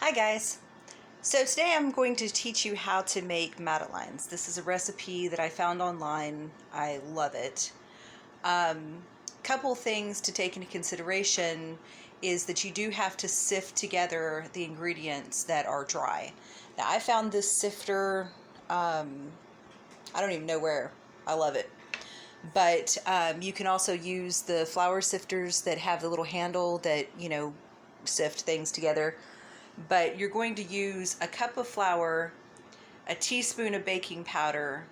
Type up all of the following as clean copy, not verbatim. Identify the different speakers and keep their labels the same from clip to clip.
Speaker 1: Hi guys! So today I'm going to teach you how to make madeleines. This is a recipe that I found online. I love it. Couple things to take into consideration is that you do have to sift together the ingredients that are dry. Now I found this sifter, I don't even know where. I love it. But you can also use the flour sifters that have the little handle that, sift things together. But you're going to use a cup of flour, a teaspoon of baking powder,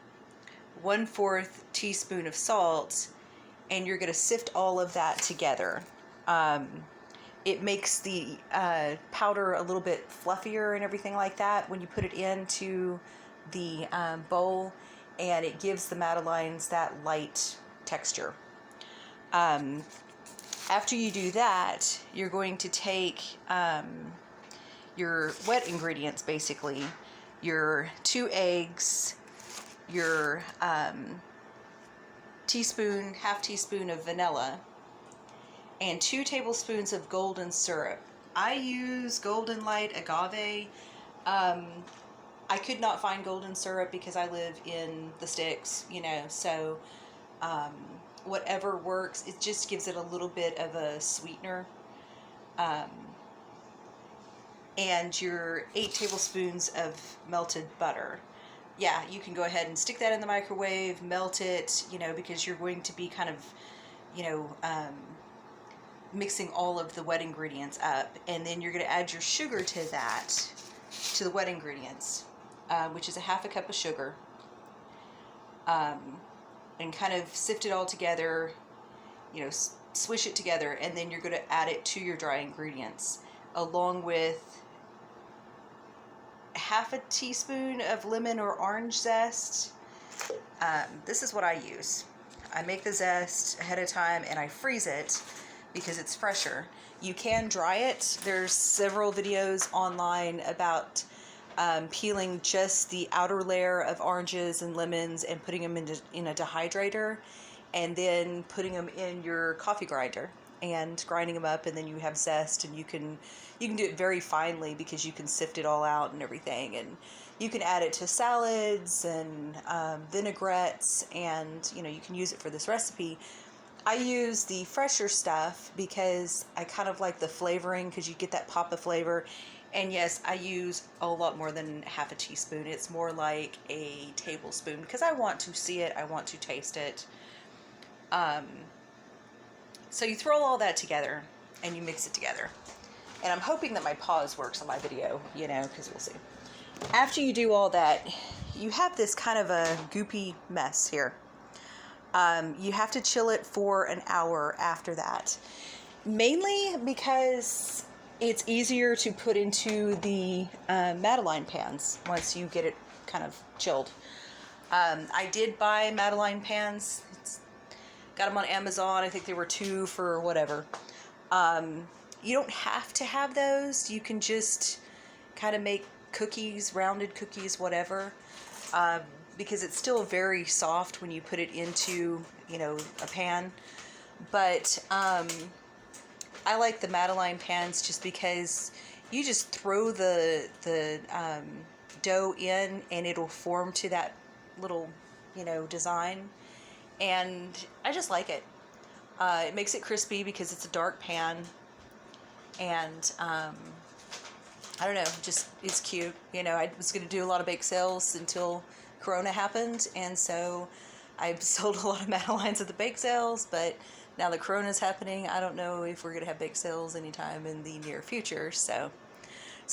Speaker 1: 1/4 teaspoon of salt, and you're going to sift all of that together. It makes the powder a little bit fluffier and everything like that when you put it into the bowl, and it gives the madeleines that light texture. After you do that, you're going to take your wet ingredients, basically your 2 eggs, your half teaspoon of vanilla, and 2 tablespoons of golden syrup. I use Golden Light Agave. I could not find golden syrup because I live in the sticks, so whatever works. It just gives it a little bit of a sweetener. And your 8 tablespoons of melted butter. Yeah, you can go ahead and stick that in the microwave, melt it, because you're going to be kind of, mixing all of the wet ingredients up. And then you're going to add your sugar to that, to the wet ingredients, which is a 1/2 cup of sugar. And kind of sift it all together, swish it together, and then you're going to add it to your dry ingredients, along with 1/2 teaspoon of lemon or orange zest. This is what I use. I make the zest ahead of time and I freeze it because it's fresher. You can dry it. There's several videos online about peeling just the outer layer of oranges and lemons and putting them in a dehydrator, and then putting them in your coffee grinder and grinding them up, and then you have zest, and you can do it very finely because you can sift it all out and everything, and you can add it to salads and vinaigrettes, and you can use it for this recipe. I use the fresher stuff because I kind of like the flavoring, because you get that pop of flavor. And yes, I use a lot more than 1/2 teaspoon. It's more like a tablespoon because I want to see it, I want to taste it. So you throw all that together and you mix it together. And I'm hoping that my pause works on my video, because we'll see. After you do all that, you have this kind of a goopy mess here. You have to chill it for an hour after that. Mainly because it's easier to put into the madeleine pans once you get it kind of chilled. I did buy madeleine pans. Got them on Amazon. I think they were 2 for whatever. You don't have to have those. You can just kind of make cookies, rounded cookies, whatever, because it's still very soft when you put it into, a pan. But I like the madeleine pans just because you just throw the dough in and it'll form to that little, design. And I just like it. It makes it crispy because it's a dark pan. And I don't know, just it's cute. I was going to do a lot of bake sales until Corona happened. And so I sold a lot of madeleines at the bake sales. But now that Corona's happening, I don't know if we're going to have bake sales anytime in the near future. So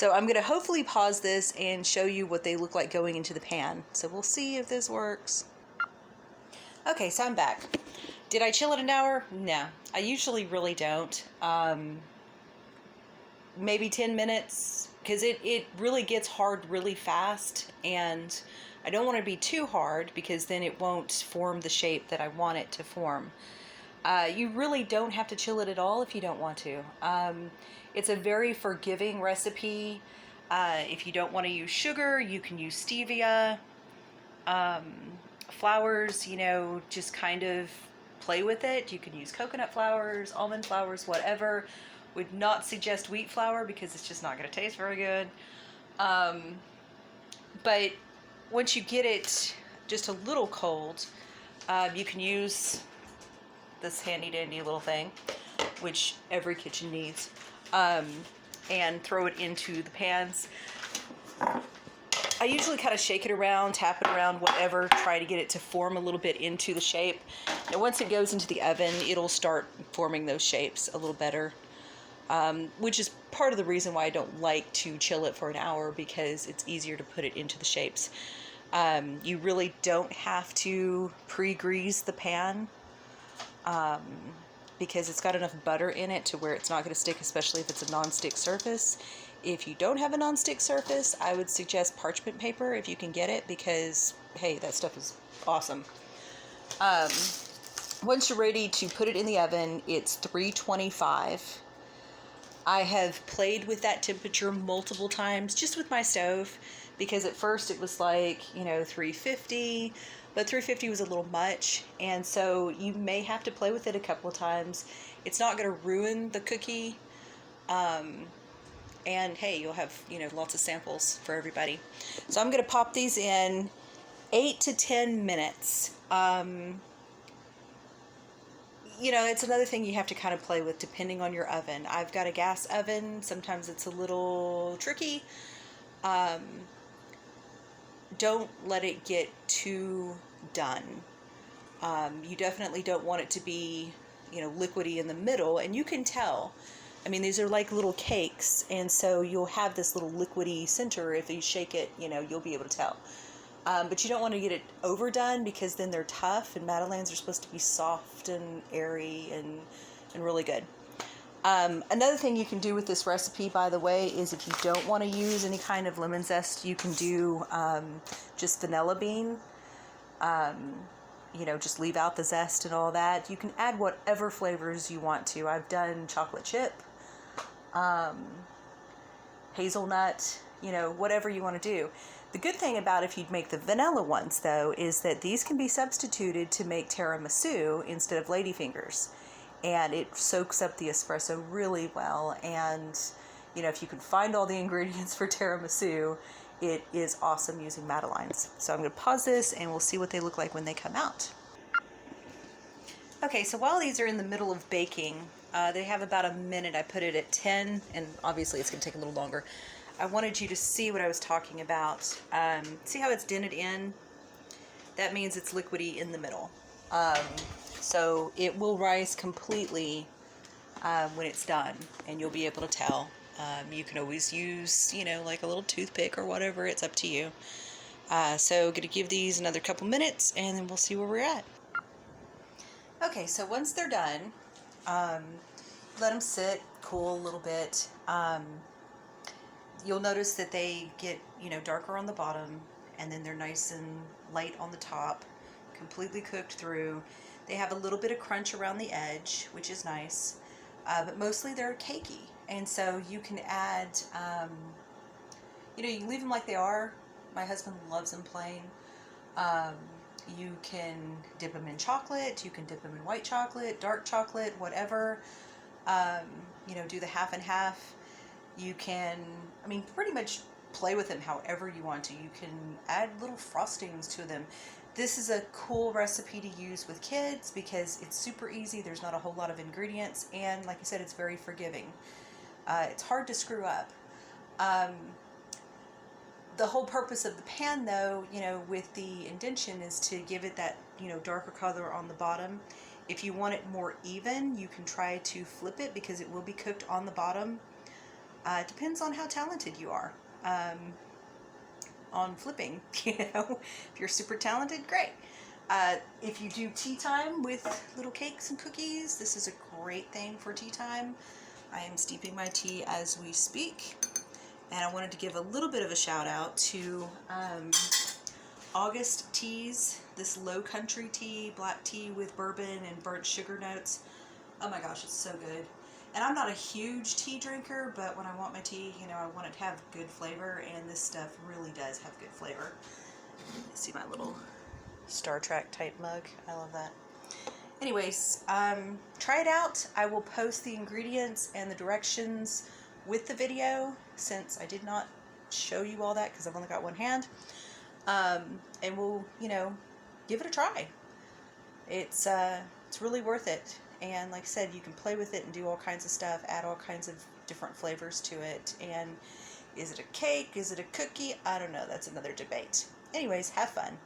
Speaker 1: I'm going to hopefully pause this and show you what they look like going into the pan. So we'll see if this works. Okay, so I'm back. Did I chill it an hour? No, I usually really don't. Maybe 10 minutes, because it really gets hard really fast, and I don't want to be too hard because then it won't form the shape that I want it to form. You really don't have to chill it at all if you don't want to. It's a very forgiving recipe. If you don't want to use sugar, you can use stevia. Flours, just kind of play with it. You can use coconut flours, almond flours, whatever. Would not suggest wheat flour because it's just not going to taste very good. But once you get it just a little cold, you can use this handy dandy little thing, which every kitchen needs, and throw it into the pans. I usually kind of shake it around, tap it around, whatever, try to get it to form a little bit into the shape. And once it goes into the oven, it'll start forming those shapes a little better, which is part of the reason why I don't like to chill it for an hour, because it's easier to put it into the shapes. You really don't have to pre-grease the pan, because it's got enough butter in it to where it's not going to stick, especially if it's a non-stick surface. If you don't have a non-stick surface, I would suggest parchment paper if you can get it, because, hey, that stuff is awesome. Once you're ready to put it in the oven, it's 325. I have played with that temperature multiple times just with my stove, because at first it was like, 350, but 350 was a little much, and so you may have to play with it a couple of times. It's not going to ruin the cookie. And hey, you'll have, lots of samples for everybody. So I'm going to pop these in 8 to 10 minutes. It's another thing you have to kind of play with depending on your oven. I've got a gas oven. Sometimes it's a little tricky. Don't let it get too done. You definitely don't want it to be, liquidy in the middle, and you can tell. I mean, these are like little cakes, and so you'll have this little liquidy center. If you shake it, you'll be able to tell. But you don't want to get it overdone, because then they're tough, and madeleines are supposed to be soft and airy and really good. Another thing you can do with this recipe, by the way, is if you don't want to use any kind of lemon zest, you can do just vanilla bean. Just leave out the zest and all that. You can add whatever flavors you want to. I've done chocolate chip, hazelnut, whatever you want to do. The good thing about if you'd make the vanilla ones, though, is that these can be substituted to make tiramisu instead of ladyfingers. And it soaks up the espresso really well. And, if you can find all the ingredients for tiramisu, it is awesome using madeleines. So I'm going to pause this and we'll see what they look like when they come out. Okay, so while these are in the middle of baking, they have about a minute. I put it at 10, and obviously it's going to take a little longer. I wanted you to see what I was talking about. See how it's dented in? That means it's liquidy in the middle. So it will rise completely when it's done, and you'll be able to tell. You can always use, like a little toothpick or whatever. It's up to you. So going to give these another couple minutes, and then we'll see where we're at. Okay, so once they're done, let them sit, cool a little bit. You'll notice that they get, darker on the bottom, and then they're nice and light on the top, completely cooked through. They have a little bit of crunch around the edge, which is nice, but mostly they're cakey. And so you can add, you leave them like they are. My husband loves them plain. You can dip them in chocolate. You can dip them in white chocolate, dark chocolate, whatever. Do the half and half. You can, pretty much play with them however you want to. You can add little frostings to them. This is a cool recipe to use with kids because it's super easy. There's not a whole lot of ingredients, and like I said, it's very forgiving. It's hard to screw up. The whole purpose of the pan, though, with the indentation is to give it that, darker color on the bottom. If you want it more even, you can try to flip it because it will be cooked on the bottom. It depends on how talented you are on flipping. If you're super talented, great. If you do tea time with little cakes and cookies, this is a great thing for tea time. I am steeping my tea as we speak. And I wanted to give a little bit of a shout out to August teas, this low country tea, black tea with bourbon and burnt sugar notes. Oh my gosh, it's so good. And I'm not a huge tea drinker, but when I want my tea, I want it to have good flavor, and this stuff really does have good flavor. You see my little Star Trek type mug? I love that. Anyways, try it out. I will post the ingredients and the directions with the video, since I did not show you all that because I've only got one hand. And we'll, you know, give it a try. It's really worth it. And like I said, you can play with it and do all kinds of stuff, add all kinds of different flavors to it. And is it a cake? Is it a cookie? I don't know. That's another debate. Anyways, have fun.